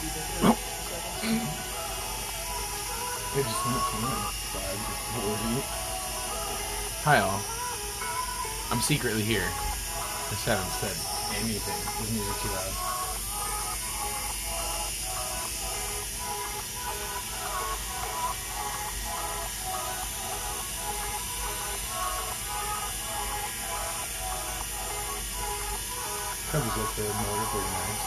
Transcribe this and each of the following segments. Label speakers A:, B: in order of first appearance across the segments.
A: They just went from 5 to 40. Hi all. I'm secretly here. I just haven't said anything. Is music too loud? Covers up the motor pretty nice.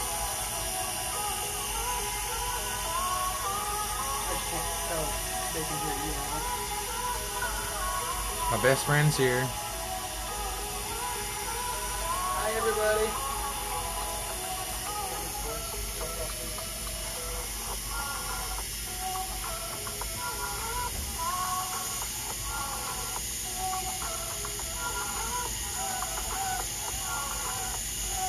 B: I can't tell. They can hear you now.
A: My best friend's here.
B: Hi, everybody.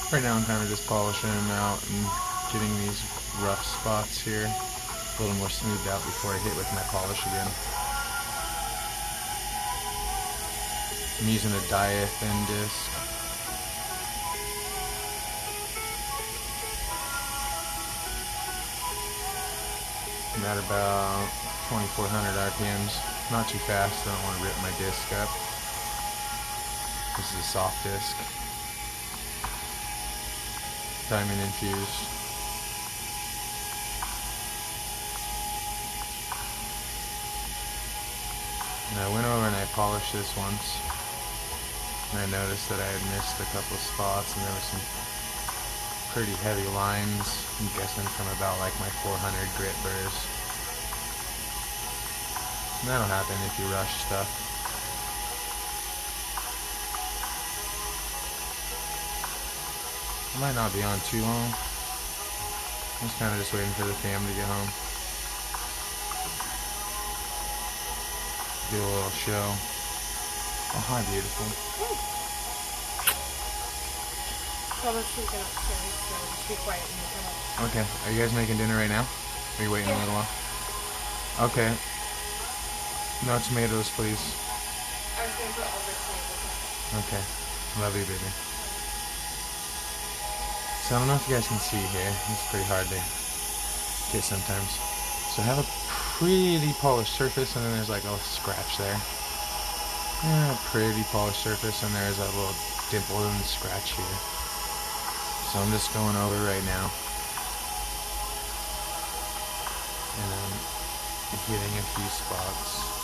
A: Right now I'm kind of just polishing them out and getting these rough spots here a little more smoothed out before I hit with my polish again. I'm using a thin disc. I'm at about 2400 RPMs. Not too fast, I don't want to rip my disc up. This is a soft disc. Diamond infused. And I went over and I polished this once, and I noticed that I had missed a couple of spots, and there were some pretty heavy lines. I'm guessing from about like my 400 grit burrs. And that'll happen if you rush stuff. I might not be on too long. I'm just kind of just waiting for the fam to get home. Do a little show. Oh, hi, beautiful.
C: Tell us to get upstairs, so just be quiet when you come up.
A: Okay. Are you guys making dinner right now? Are you waiting a little while? Okay. No tomatoes, please.
C: I was going to put all the tomatoes.
A: Okay. Love you, baby. So I don't know if you guys can see here. It's pretty hard to get sometimes. So I have a pretty polished surface, and then there's like a little scratch there. Yeah, a pretty polished surface, and there's a little dimple and scratch here. So I'm just going over right now. And I'm hitting a few spots.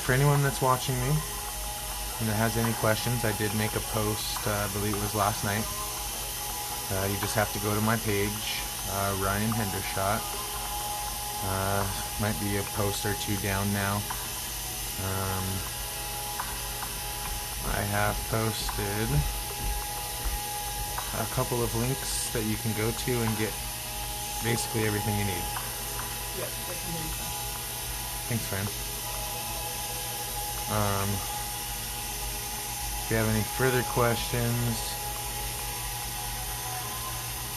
A: For anyone that's watching me and that has any questions, I did make a post, I believe it was last night. You just have to go to my page, Ryan Hendershot. Might be a post or two down now. I have posted a couple of links that you can go to and get basically everything you need.
B: Yes, I can hear you.
A: Thanks, friend. If you have any further questions,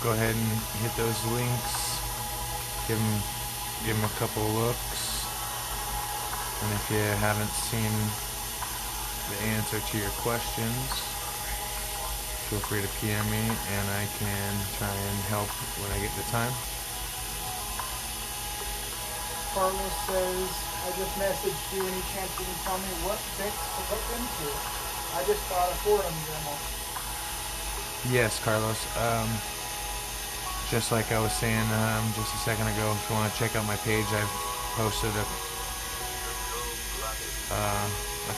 A: go ahead and hit those links. Give them a couple looks. And if you haven't seen the answer to your questions, feel free to PM me and I can try and help when I get the time.
B: Carlos says, I just messaged you. Any chance you can tell me what fix to look into? I just bought a Fordham Dremel.
A: Yes, Carlos. Just like I was saying just a second ago, if you want to check out my page, I've posted a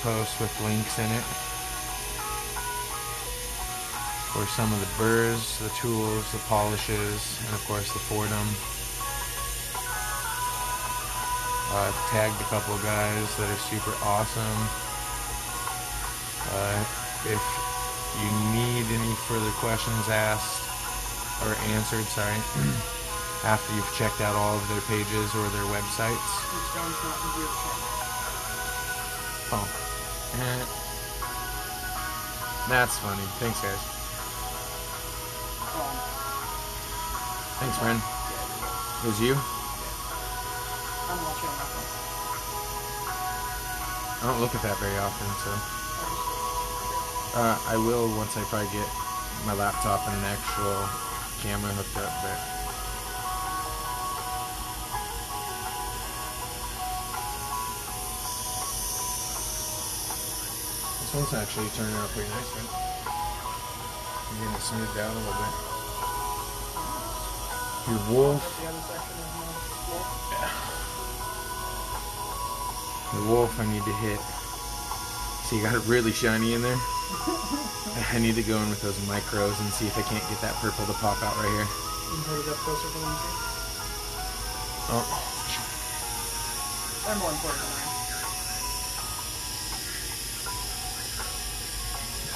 A: post with links in it for some of the burrs, the tools, the polishes, and of course the Fordham. I've tagged a couple guys that are super awesome. If you need any further questions asked or answered, after you've checked out all of their pages or their websites.
B: Which sounds not in your check.
A: Oh. That's funny. Thanks, guys. Thanks, friend. It was you?
B: I'm watching my phone.
A: I don't look at that very often, so. I will once I probably get my laptop and an actual camera hooked up, but. This one's actually turning out pretty nice, right? I'm getting it smoothed out a little bit. Your wolf.
B: The other section is more wolf.
A: The wolf I need to hit. See, you got it really shiny in there. I need to go in with those micros and see if I can't get that purple to pop out right here.
B: You can put it up closer for them to see.
A: Oh.
B: They're more important than mine.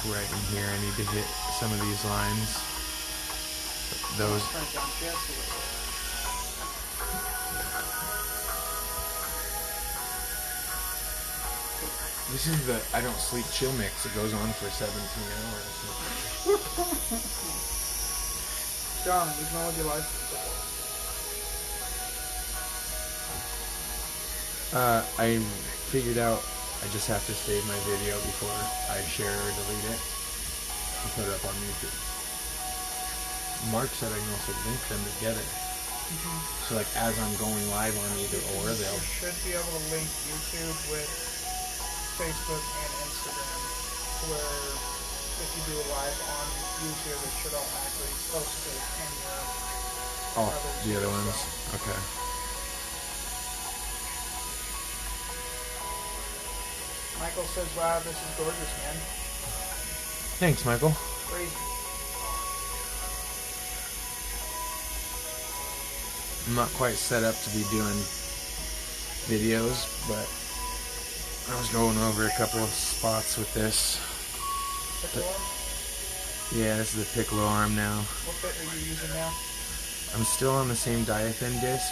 A: Right in here, I need to hit some of these lines. Those.
B: Turn it down just a little bit.
A: This is the I Don't Sleep Chill Mix. It goes on for 17 hours.
B: John, you can all your life.
A: I figured out I just have to save my video before I share or delete it and put it up on YouTube. Mark said I can also link them together. So like as I'm going live on either or, they'll.
B: You should be able to link YouTube with Facebook and Instagram, where if you do a live on YouTube, it should automatically post it in your
A: The other ones. Okay.
B: Michael says, wow, this is gorgeous, man.
A: Thanks, Michael.
B: Crazy.
A: I'm not quite set up to be doing videos, but I was going over a couple of spots with this.
B: Piccolo arm?
A: Yeah, this is the piccolo arm now.
B: What bit are you using now?
A: I'm still on the same diaphragm disc.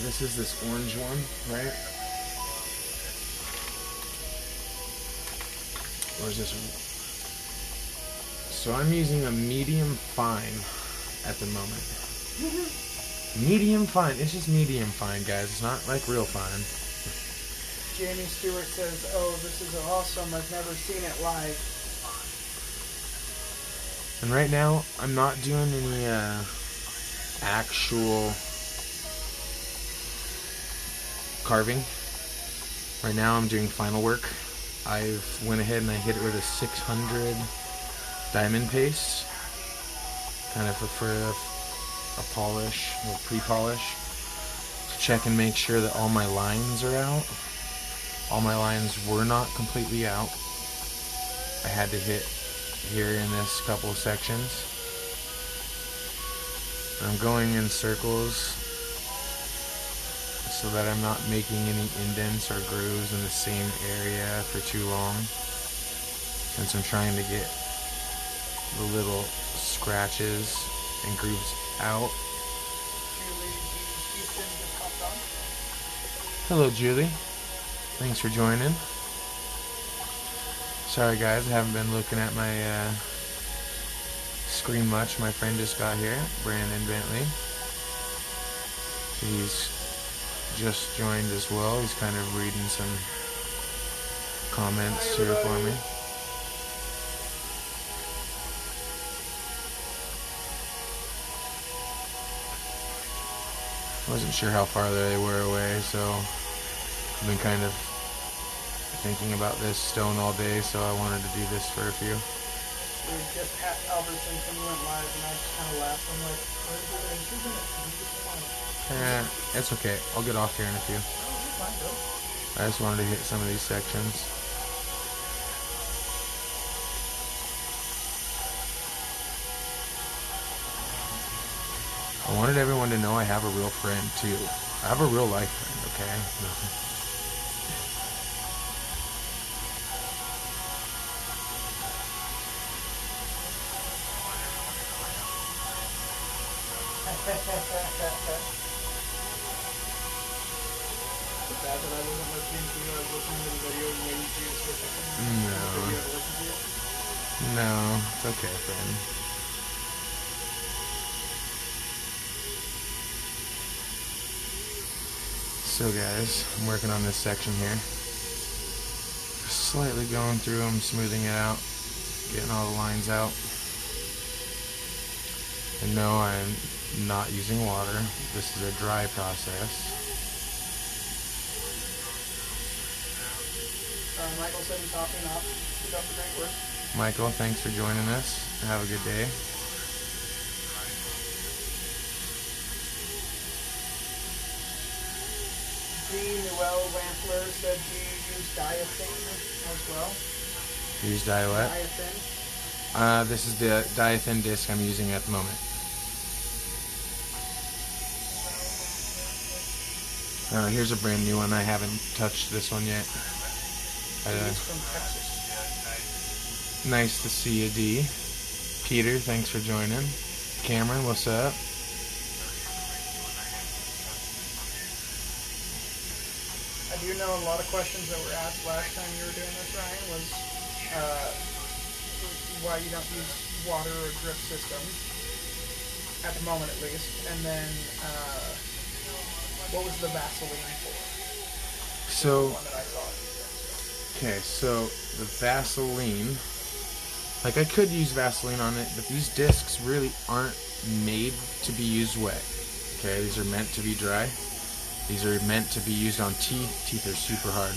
A: This is this orange one, right? Or is this one? So I'm using a medium fine at the moment. Medium fine. It's just medium fine, guys. It's not like real fine.
B: Jamie Stewart says, oh, this is awesome. I've never seen it live.
A: And right now, I'm not doing any actual carving. Right now, I'm doing final work. I went ahead and I hit it with a 600 diamond paste, kind of for a polish, a pre-polish, to check and make sure that all my lines are out. All my lines were not completely out. I had to hit here in this couple of sections. I'm going in circles so that I'm not making any indents or grooves in the same area for too long, since I'm trying to get the little scratches and grooves out. Hello, Julie. Thanks for joining. Sorry guys, I haven't been looking at my screen much. My friend just got here, Brandon Bentley. He's just joined as well. He's kind of reading some comments here for me. Wasn't sure how far they were away, so I've been kind of thinking about this stone all day, so I wanted to do this for a few.
B: We just had Albertson went live, and I just kind of laughed. I'm like, where's it?
A: It's okay. I'll get off here in a few. I just wanted to hit some of these sections. I wanted everyone to know I have a real friend too. I have a real life friend, okay? No, it's okay, friend. So guys, I'm working on this section here. slightly going through them, smoothing it out, getting all the lines out. And no, I'm not using water. This is a dry process.
B: Michael said he's hopping off. Keep up the great work.
A: Michael, thanks for joining us. Have a good day.
B: G. Noel Wampler said, do you use diathane as well?
A: Use what?
B: Diathane.
A: This is the diathin disc I'm using at the moment. Here's a brand new one. I haven't touched this one yet.
B: He's from Texas.
A: Nice to see you, D. Peter, thanks for joining. Cameron, what's up?
B: I do know a lot of questions that were asked last time you were doing this, Ryan, was why you don't use water or drip systems, at the moment at least, and then what was the Vaseline for?
A: So,
B: The one that I thought.
A: okay, so the Vaseline, like I could use Vaseline on it, but these discs really aren't made to be used wet. Okay, these are meant to be dry. These are meant to be used on teeth. Teeth are super hard.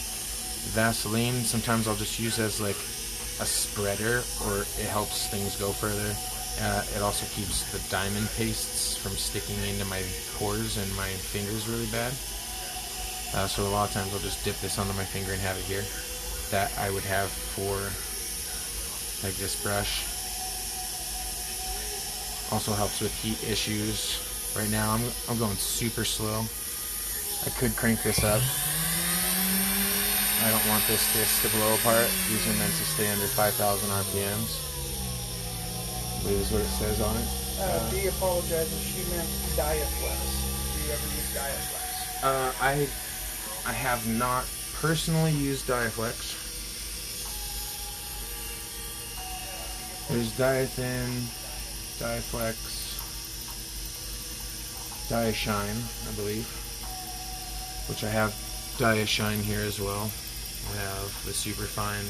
A: Vaseline, sometimes I'll just use as like a spreader, or it helps things go further. It also keeps the diamond pastes from sticking into my pores and my fingers really bad. So a lot of times I'll just dip this onto my finger and have it here. That I would have for like this brush. Also helps with heat issues. Right now I'm going super slow. I could crank this up. I don't want this disc to blow apart. These are meant to stay under 5,000 RPMs. I believe is what it says on it.
B: Dee apologizes. She meant Diaflex. Do you ever use Diaflex?
A: I have not personally used Diaflex. There's Diathin, Diaflex, Diashine, I believe. Which I have Diashine here as well. I have the Superfine.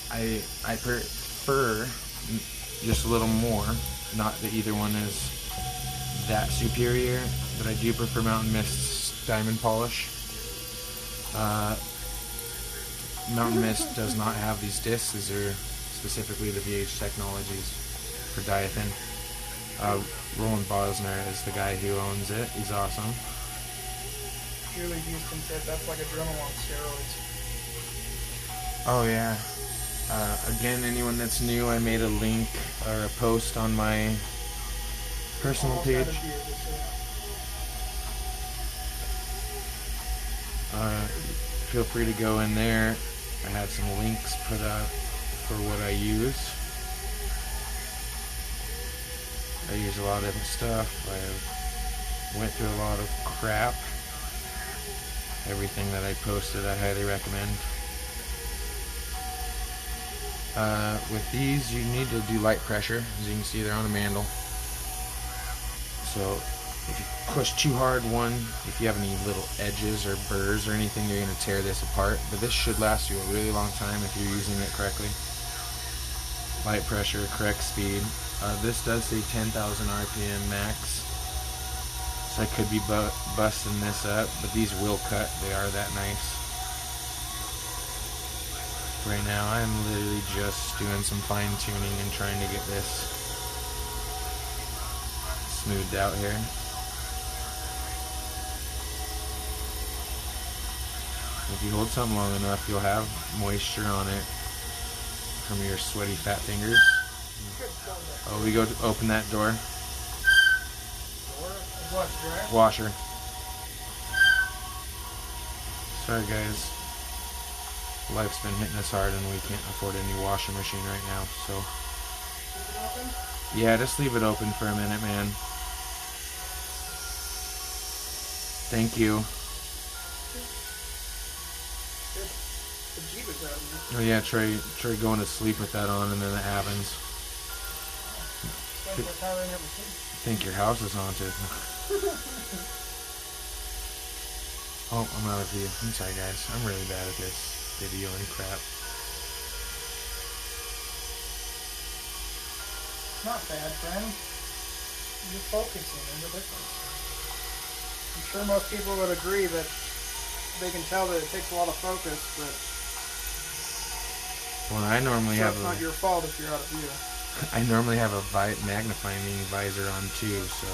A: I prefer just a little more. Not that either one is that superior, but I do prefer Mountain Mist's Diamond Polish. Mountain Mist does not have these discs. These are specifically the VH Technologies for Diathin. Roland Bosner is the guy who owns it. He's awesome.
B: Julie Houston said that's like adrenaline on steroids.
A: Oh yeah. Again, anyone that's new, I made a link or a post on my personal page. Feel free to go in there. I have some links put up for what I use. I use a lot of different stuff. I went through a lot of crap. Everything that I posted, I highly recommend. With these, you need to do light pressure. As you can see, they're on a mandrel. So, if you push too hard, if you have any little edges or burrs or anything, you're going to tear this apart. But this should last you a really long time if you're using it correctly. Light pressure, correct speed. This does say 10,000 RPM max. So I could be busting this up, but these will cut. They are that nice. Right now, I'm literally just doing some fine tuning and trying to get this smoothed out here. If you hold something long enough, you'll have moisture on it from your sweaty fat fingers. Oh, we go to open that door. Washer. Sorry guys. Life's been hitting us hard and we can't afford a new washing machine right now, so. Yeah, just leave it open for a minute, man. Thank you. Oh yeah, try going to sleep with that on and then it happens. I think your house is haunted. Oh, I'm out of view. I'm sorry, guys. I'm really bad at this videoing crap.
B: Not bad, friend. You're focusing. There's a difference. I'm sure most people would agree that they can tell that it takes a lot of focus, but
A: Well, I normally
B: so
A: have
B: it's not your fault if you're out of view.
A: I normally have a magnifying visor on too, so.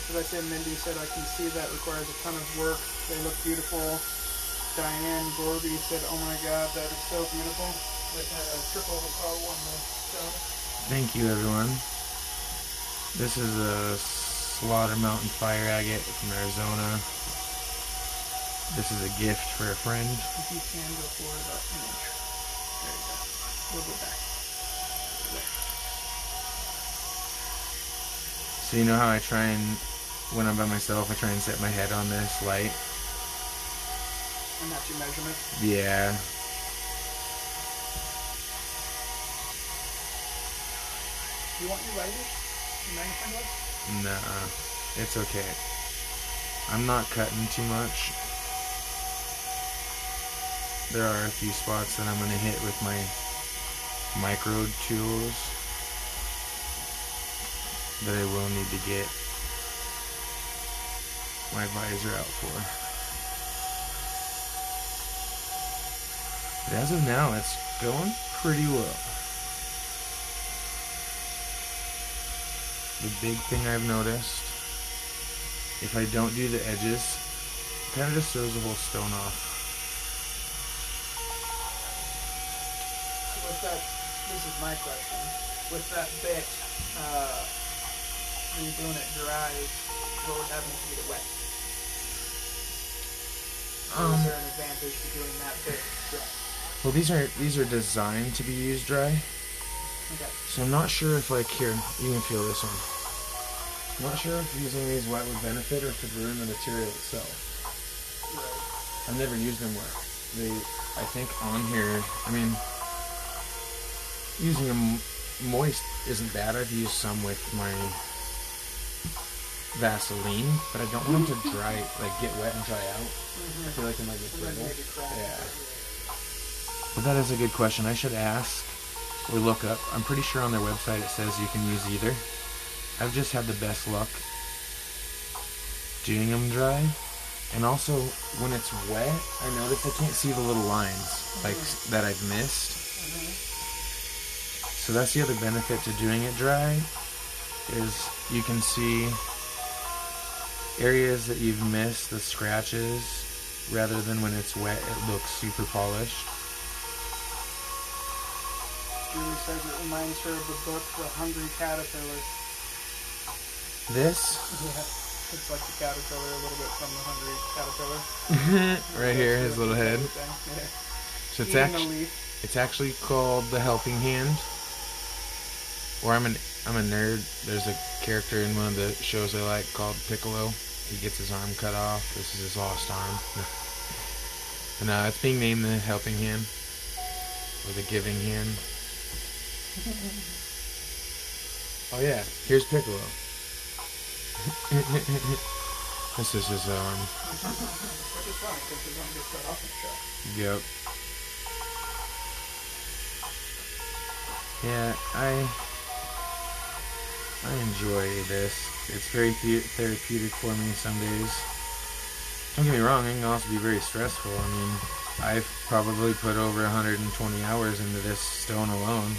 B: As I said, Mindy said, I can see that requires a ton of work. They look beautiful. Diane Gorby said, oh my god, that is so beautiful. With a triple O on the stone.
A: Thank you, everyone. This is a Slaughter Mountain Fire Agate from Arizona. This is a gift for a friend.
B: If you can go forward about an inch. There you go. We'll go back. There.
A: So you know how I try and, when I'm by myself, I try and set my head on this light?
B: And that's your measurement?
A: Yeah.
B: Do you want your razor? Your magnifying glass?
A: Nah, it's okay. I'm not cutting too much. There are a few spots that I'm going to hit with my micro tools that I will need to get my visor out for. But as of now, it's going pretty well. The big thing I've noticed, if I don't do the edges, it kind of just throws the whole stone off.
B: So with that, this is my question. With that bit, when you're doing it dry, what would happen if you get it wet? Is there an advantage to doing that bit dry?
A: Well, these are designed to be used dry.
B: Okay.
A: So I'm not sure if, like, here, you can feel this one. I'm not sure if using these wet would benefit or if it would ruin the material itself.
B: Right.
A: I've never used them wet. I think on here, I mean, using them moist isn't bad. I've used some with my Vaseline, but I don't want them to dry, like, get wet and dry out. I feel like it might get brittle. Yeah. But that is a good question. I should ask or look up. I'm pretty sure on their website it says you can use either. I've just had the best luck doing them dry. And also, when it's wet, I notice I can't see the little lines like that I've missed. So that's the other benefit to doing it dry, is you can see areas that you've missed, the scratches, rather than when it's wet, it looks super polished.
B: Julie says it reminds her of the book The Hungry Caterpillar.
A: This?
B: Yeah. It's like the caterpillar a little bit from The Hungry Caterpillar.
A: Right here, his little head.
B: Yeah.
A: So
B: Eating
A: it's actually called The Helping Hand. Or I'm a nerd. There's a character in one of the shows I like called Piccolo. He gets his arm cut off. This is his lost arm. And it's being named the Helping Hand. Or the Giving Hand. Oh yeah, here's Piccolo. This is his arm.
B: Which is funny because his arm gets cut off in the show.
A: Yep. Yeah, I enjoy this. It's very therapeutic for me some days. Don't get me wrong, it can also be very stressful. I mean, I've probably put over 120 hours into this stone alone.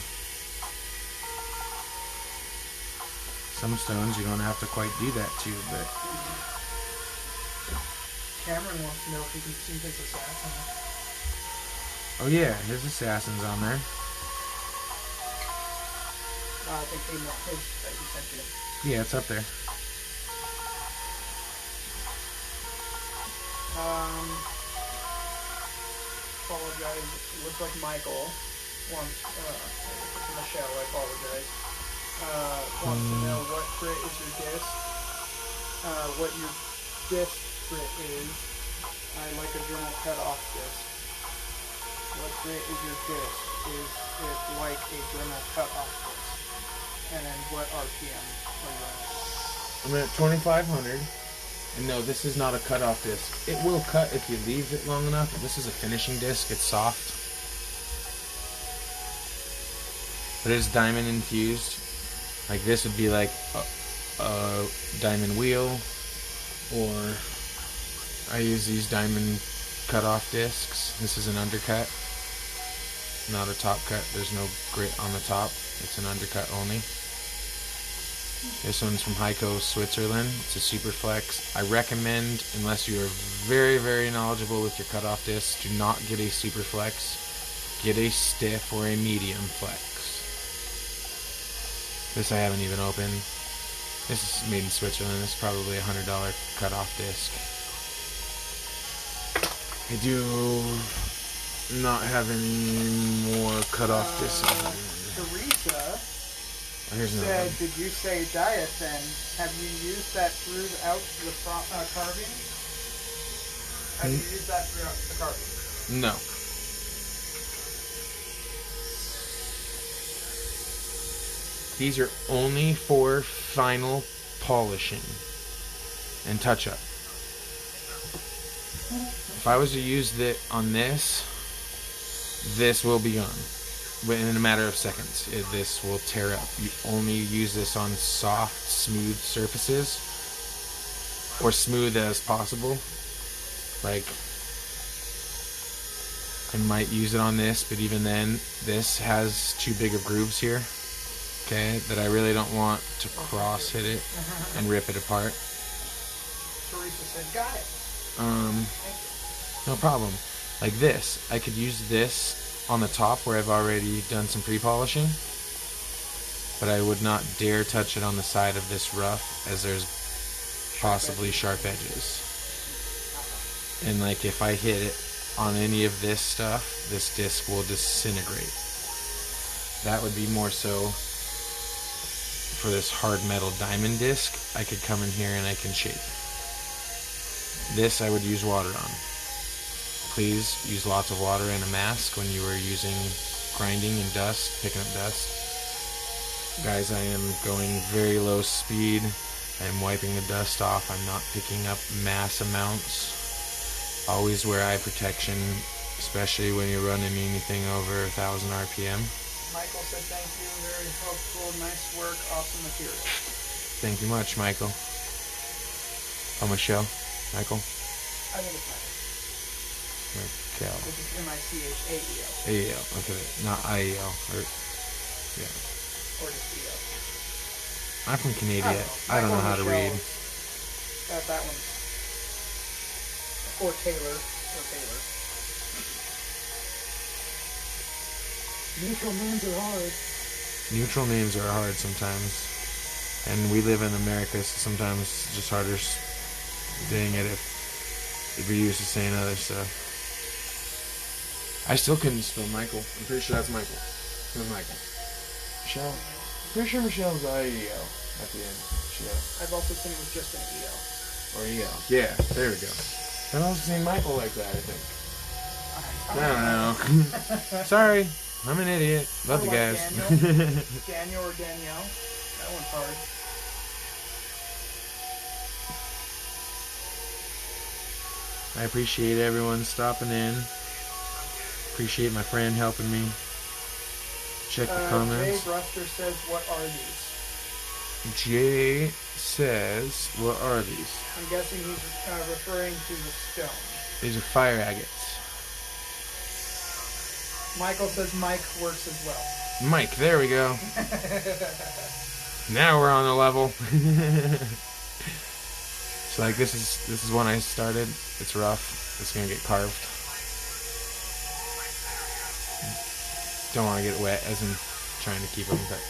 A: Some stones you don't have to quite do that to, but...
B: Cameron wants to know if you can see his assassin.
A: Oh yeah, his assassin's on there.
B: I think he meant his that you sent you.
A: Yeah, it's up there.
B: Apologize. It looks like Michael wants, Michelle, I apologize, wants to know what grit is your disc, what your disc grit is. I like a journal cut off disc. What grit is your disc? Is it like a Dremel cut-off disc? And then what RPM are you on?
A: I'm at 2,500. And no, this is not a cutoff disc. It will cut if you leave it long enough. This is a finishing disc. It's soft. But it's diamond infused. Like this would be like a diamond wheel, or I use these diamond cutoff discs. This is an undercut, not a top cut. There's no grit on the top. It's an undercut only. This one's from Heiko, Switzerland. It's a super flex. I recommend, unless you are very, very knowledgeable with your cutoff discs, do not get a super flex. Get a stiff or a medium flex. This I haven't even opened. This is made in Switzerland. It's probably a $100 cutoff disc. I do not have any more cutoff discs.
B: Teresa
A: Here's another
B: said,
A: one.
B: did you say diathin? Have you used that throughout the carving? Have you used that throughout the carving?
A: No. These are only for final polishing and touch-up. If I was to use it on this will be gone. In a matter of seconds, this will tear up. You only use this on soft, smooth surfaces, or smooth as possible. Like, I might use it on this, but even then, this has too big of grooves here, okay, that I really don't want to cross hit it and rip it apart.
B: Teresa said, got it.
A: No problem. Like this, I could use this on the top where I've already done some pre-polishing, but I would not dare touch it on the side of this rough, as there's possibly sharp edges. And like if I hit it on any of this stuff, this disc will disintegrate. That would be more so for this hard metal diamond disc. I could come in here and I can shape. This I would use water on. Please use lots of water and a mask when you are using grinding and dust, picking up dust. Guys, I am going very low speed. I am wiping the dust off. I'm not picking up mass amounts. Always wear eye protection, especially when you're running anything over 1,000 RPM.
B: Michael said, thank you, very helpful, nice work, awesome material.
A: Thank you much, Michael. Oh, Michelle? Michael?
B: I think it's Michael.
A: Michael.
B: Which is M-I-C-H-A-E-L.
A: A-E-L, okay, not I-E-L. Yeah.
B: Or just E-L.
A: I'm from Canada. I don't know how to read.
B: That one's... Or Taylor. Neutral names are hard.
A: Neutral names are hard sometimes. And we live in America, so sometimes it's just harder saying it if you're used to saying other stuff. I still couldn't spell Michael. I'm pretty sure that's Michael. Who's Michael? Michelle? Pretty sure Michelle's I-E-L at the end. Michelle.
B: I've also seen it with just an E-L.
A: Or E-L. Yeah, there we go. I've also seen Michael like that, I think. I don't know. Sorry. I'm an idiot. Love you guys.
B: Daniel. Daniel or Danielle. That one's hard.
A: I appreciate everyone stopping in. Appreciate my friend helping me. Check the comments.
B: Jay Bruster says, what are these?
A: Jay says, what are these?
B: I'm guessing he's referring to the stone.
A: These are fire agates.
B: Michael says Mike works as well.
A: Mike, there we go. Now we're on the level. So like this is when I started. It's rough. It's gonna get carved. Don't want to get wet as in trying to keep them, but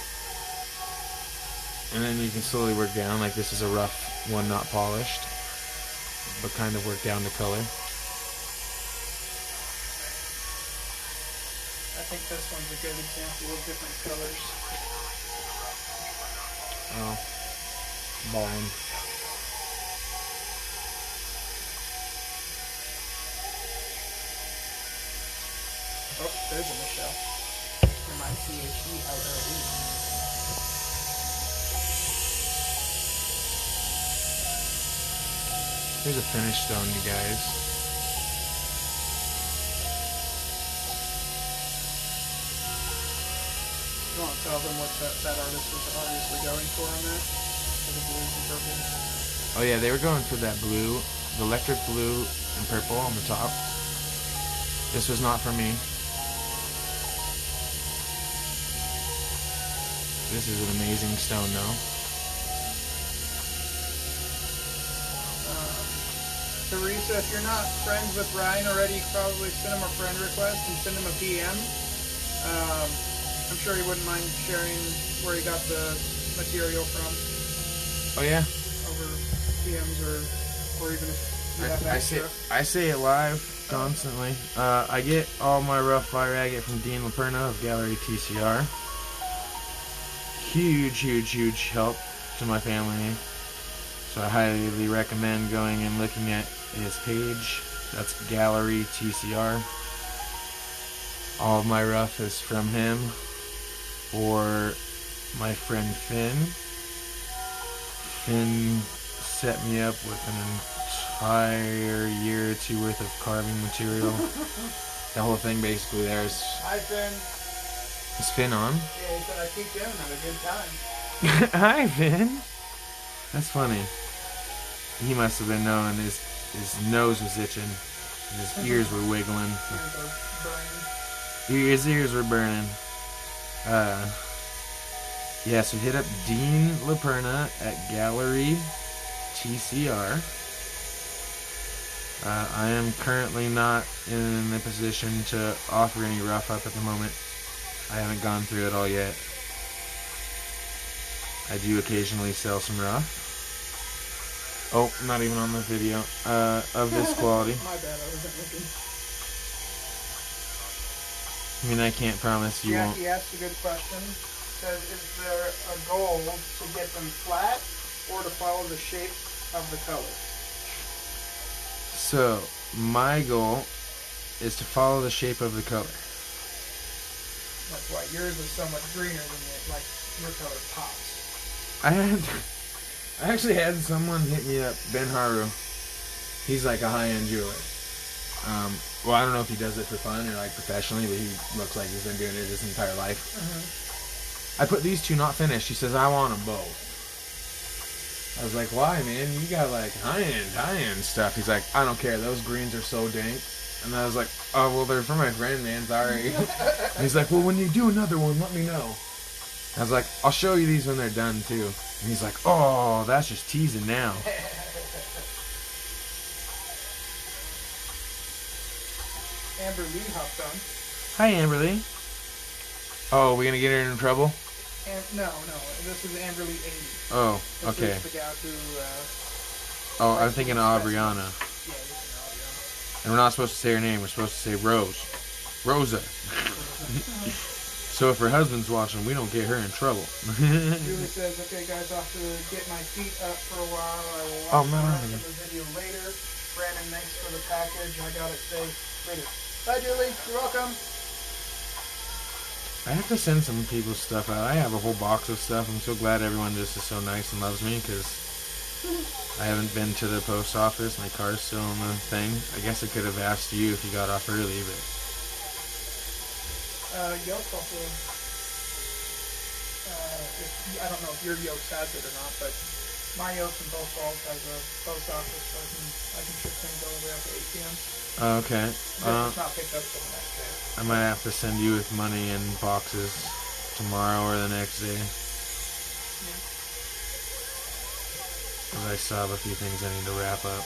A: and then you can slowly work down. Like this is a rough one, not polished, but kind of work down to color.
B: I think this one's a good example of different colors.
A: Oh, balling.
B: Oh, there's a Michelle. Or T-H-E-L-L-E.
A: Here's a finished stone, you guys.
B: You want to tell them what that artist was obviously going for on that? For the blues and purples?
A: Oh yeah, they were going for that blue, the electric blue and purple on the top. This was not for me. This is an amazing stone, though.
B: Teresa, if you're not friends with Ryan already, you can probably send him a friend request and send him a PM. I'm sure he wouldn't mind sharing where he got the material from.
A: Oh yeah.
B: Over PMs or even if you have extra.
A: I say it live constantly. I get all my rough fire agate from Dean Laperna of Gallery TCR. Huge help to my family. So I highly recommend going and looking at his page. That's Gallery TCR. All of my rough is from him. Or my friend Finn. Finn set me up with an entire year or two worth of carving material. The whole thing basically there is...
B: Hi, Finn.
A: Is Finn on?
B: Yeah, he said I peeked in and had a good time.
A: Hi, Finn. That's funny. He must have been knowing his nose was itching. His ears were wiggling. His ears were burning. Yeah, so hit up Dean Laperna at Gallery TCR. I am currently not in a position to offer any rough up at the moment. I haven't gone through it all yet. I do occasionally sell some rough. Oh, not even on the video. Of this quality.
B: My bad, I wasn't looking.
A: I mean, I can't promise you won't.
B: Jackie asked a good question. Says, is there a goal to get them flat or to follow the shape of the color?
A: So, my goal is to follow the shape of the color.
B: That's why yours is so much greener than like your color pops.
A: I actually had someone hit me up, Ben Haru. He's like a high-end jeweler. Well, I don't know if he does it for fun or like professionally, but he looks like he's been doing it his entire life. I put these two not finished. He says, I want them both. I was like, why, man? You got like high-end stuff. He's like, I don't care. Those greens are so dank. And I was like, oh, well, they're for my friend, man. Sorry. And he's like, well, when you do another one, let me know. I was like, I'll show you these when they're done, too. And he's like, oh, that's just teasing now.
B: Amber Lee hopped on.
A: Hi, Amber Lee. Oh, we gonna get her in trouble?
B: No. This is Amber Lee 80.
A: Oh,
B: this
A: okay.
B: Is the gal who,
A: oh, I'm thinking of Aubriana.
B: Yeah, this is Aubriana.
A: And we're not supposed to say her name. We're supposed to say Rose. Rosa. So if her husband's watching, we don't get her in trouble.
B: Julie says, okay, guys, I'll have to get my feet up for a while. I will watch the rest of the video later. Brandon, thanks for the package. I got it today. Later. Bye, Julie. You're welcome.
A: I have to send some people's stuff out. I have a whole box of stuff. I'm so glad everyone just is so nice and loves me because I haven't been to the post office. My car's still in the thing. I guess I could have asked you if you got off early, but...
B: Yoke also, I don't know if your yoke has it or not, but my yoke in both Falls has a post office, so I can ship things all the way up to 8 p.m.
A: Okay.
B: It's not picked up till the next day.
A: I might have to send you with money in boxes tomorrow or the next day.
B: Yeah.
A: Because I still have a few things I need to wrap up.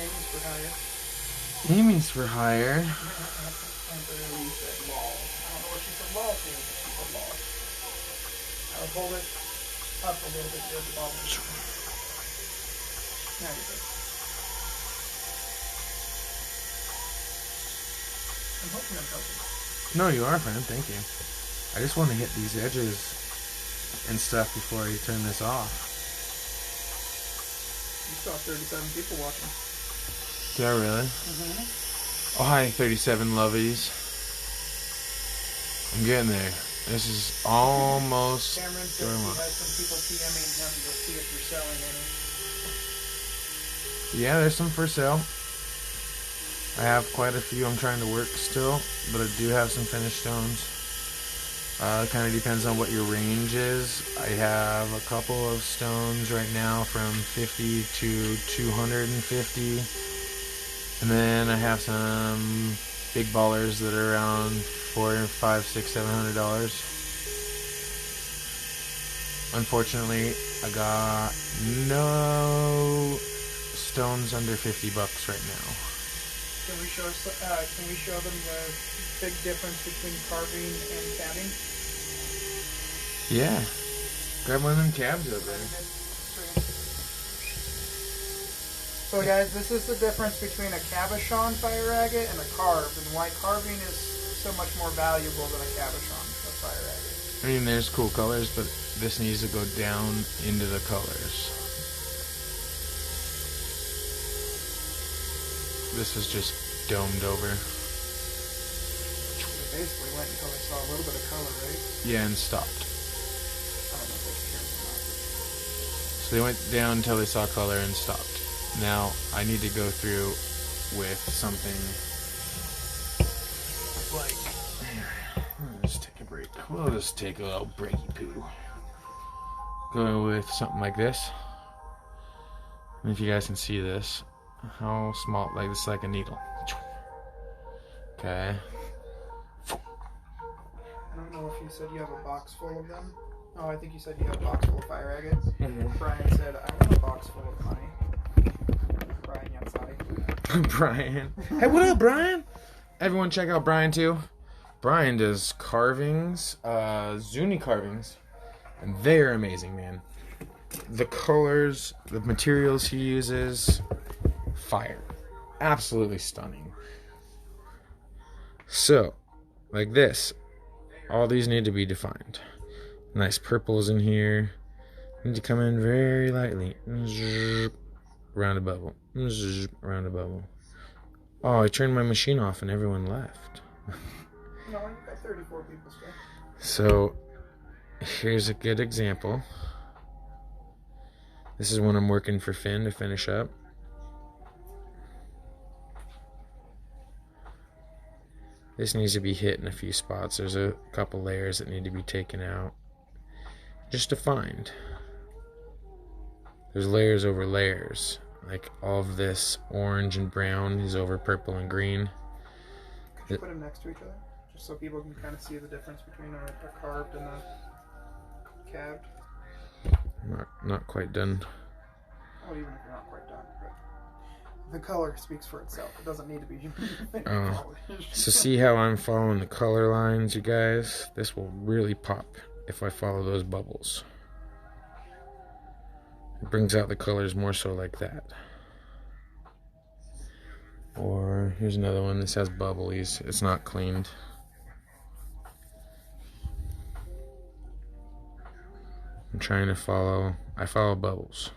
B: Amy's for hire.
A: Amy's for hire.
B: Amber Lee said lol. I don't know what she said lol to, but she said lol. I'll hold it up a little bit here at the bottom. Now you're good. I'm hoping I'm helping.
A: No, you are, friend. Thank you. I just want to hit these edges and stuff before I turn this off.
B: You saw 37 people watching.
A: Did I really? Oh, hi, 37 lovies. I'm getting there. This is almost.
B: Cameron said he has some people PMing him to see if you're selling any.
A: Yeah, there's some for sale. I have quite a few I'm trying to work still, but I do have some finished stones. Kind of depends on what your range is. I have a couple of stones right now from 50 to 250. And then I have some big ballers that are around $400, $500, $600, $700. Unfortunately, I got no stones under $50 right now.
B: Can we show them the big difference between carving and cabbing?
A: Yeah. Grab one of them cabs over there.
B: So guys, this is the difference between a cabochon fire agate and a carved, and why carving is so much more valuable than a cabochon of fire agate.
A: I mean, there's cool colors, but this needs to go down into the colors. This is just domed over.
B: They basically went until they saw a little bit of color, right?
A: Yeah, and stopped.
B: I don't know if they cared or not.
A: So they went down until they saw color and stopped. Now, I need to go through with something like... Let's take a break. We'll just take a little breaky poo. Go with something like this. And if you guys can see this, how small, like this is like a needle. Okay.
B: I don't know if you said you have a box full of them. Oh, I think you said you have a box full of fire agates.
A: Mm-hmm.
B: Brian said, I want a box full of money. Brian Yansai.
A: Brian. Hey, what up, Brian? Everyone check out Brian too. Brian does carvings, Zuni carvings, and they're amazing, man. The colors, the materials he uses, fire. Absolutely stunning. So, like this, all these need to be defined. Nice purples in here. Need to come in very lightly. Round a bubble. Round a bubble. Oh, I turned my machine off and everyone left.
B: No, you got 34 people still.
A: So, here's a good example. This is when I'm working for Finn to finish up. This needs to be hit in a few spots. There's a couple layers that need to be taken out. Just defined. There's layers over layers. Like all of this orange and brown is over purple and green.
B: Could you put them next to each other? Just so people can kind of see the difference between a carved and a cabbed.
A: Not quite done.
B: Well, even if you're not quite done. But the color speaks for itself. It doesn't need to be
A: So see how I'm following the color lines, you guys? This will really pop if I follow those bubbles. It brings out the colors more so like that. Or here's another one. This has bubblies. It's not cleaned. I'm trying to follow. I follow bubbles.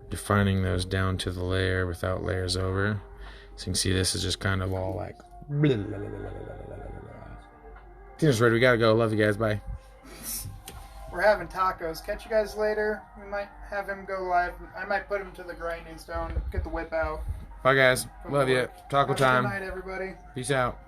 A: Defining those down to the layer without layers over. So you can see this is just kind of all like. Dinner's ready. We gotta go. Love you guys. Bye.
B: We're having tacos. Catch you guys later. We might have him go live. I might put him to the grinding stone. Get the whip out.
A: Bye, guys. Love you. Taco
B: Have a
A: time.
B: good night, everybody.
A: Peace out.